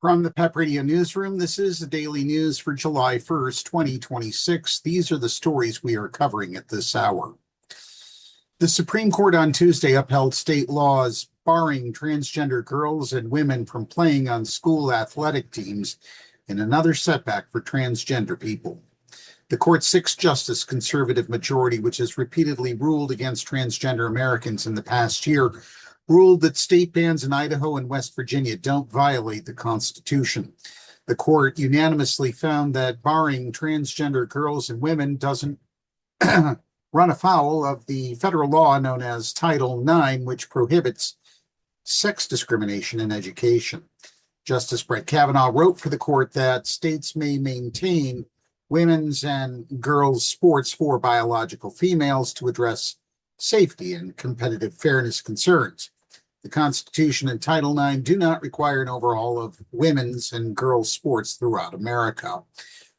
From the PEP Radio Newsroom, this is the daily news for July 1st, 2026. These are the stories we are covering at this hour. The Supreme Court on Tuesday upheld state laws barring transgender girls and women from playing on school athletic teams in another setback for transgender people. The court's six-justice conservative majority, which has repeatedly ruled against transgender Americans in the past year, ruled that state bans in Idaho and West Virginia don't violate the Constitution. The court unanimously found that barring transgender girls and women doesn't run afoul of the federal law known as Title IX, which prohibits sex discrimination in education. Justice Brett Kavanaugh wrote for the court that states may maintain women's and girls' sports for biological females to address safety and competitive fairness concerns. The Constitution and Title IX do not require an overhaul of women's and girls' sports throughout America.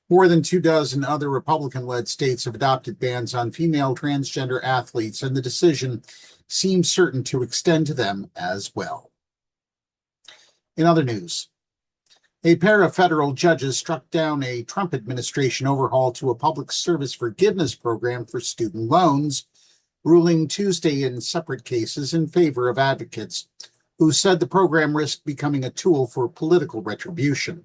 More than 24 other Republican-led states have adopted bans on female transgender athletes, and the decision seems certain to extend to them as well. In other news, a pair of federal judges struck down a Trump administration overhaul to a public service forgiveness program for student loans, ruling Tuesday in separate cases in favor of advocates who said the program risked becoming a tool for political retribution.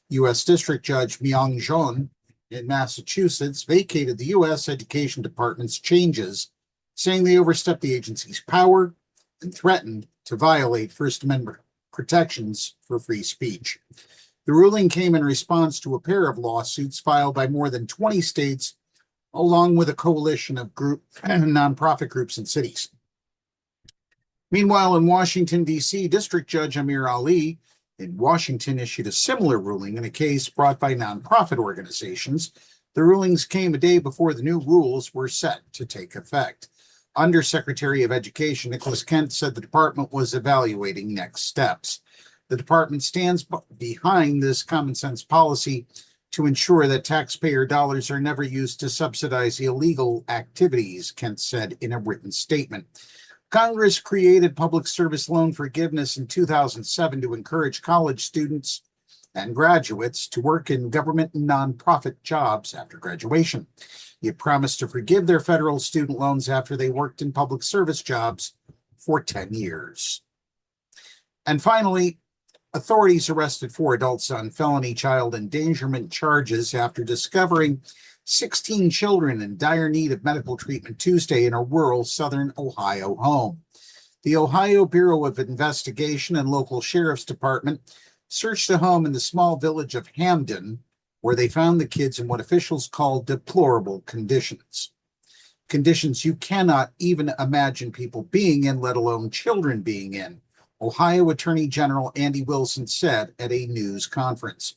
U.S. District Judge Myung Jeon in Massachusetts vacated the U.S. Education Department's changes, saying they overstepped the agency's power and threatened to violate First Amendment protections for free speech. The ruling came in response to a pair of lawsuits filed by more than 20 states, along with a coalition of nonprofit groups and cities. Meanwhile, in Washington, D.C., District Judge Amir Ali in Washington issued a similar ruling in a case brought by nonprofit organizations. The rulings came a day before the new rules were set to take effect. Undersecretary of Education Nicholas Kent said the department was evaluating next steps. The department stands behind this common sense policy to ensure that taxpayer dollars are never used to subsidize illegal activities, Kent said in a written statement. Congress created public service loan forgiveness in 2007 to encourage college students and graduates to work in government and nonprofit jobs after graduation. It promised to forgive their federal student loans after they worked in public service jobs for 10 years. And finally, authorities arrested 4 adults on felony child endangerment charges after discovering 16 children in dire need of medical treatment Tuesday in a rural southern Ohio home. The Ohio Bureau of Investigation and local sheriff's department searched a home in the small village of Hamden, where they found the kids in what officials call deplorable conditions. Conditions you cannot even imagine people being in, let alone children being in, Ohio Attorney General Andy Wilson said at a news conference.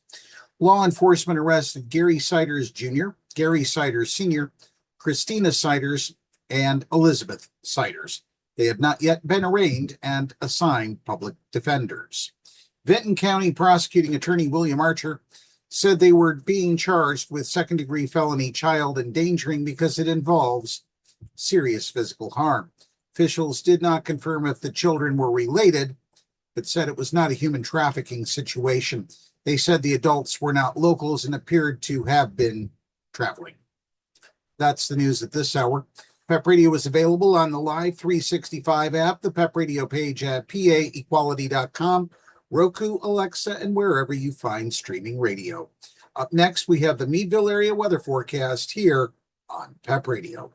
Law enforcement arrested Gary Siders Jr., Gary Siders Sr., Christina Siders, and Elizabeth Siders. They have not yet been arraigned and assigned public defenders. Vinton County Prosecuting Attorney William Archer said they were being charged with second-degree felony child endangering because it involves serious physical harm. Officials did not confirm if the children were related, but said it was not a human trafficking situation. They said the adults were not locals and appeared to have been traveling. That's the news at this hour. PEP Radio is available on the Live 365 app, the PEP Radio page at paequality.com, Roku, Alexa, and wherever you find streaming radio. Up next, we have the Meadville area weather forecast here on PEP Radio.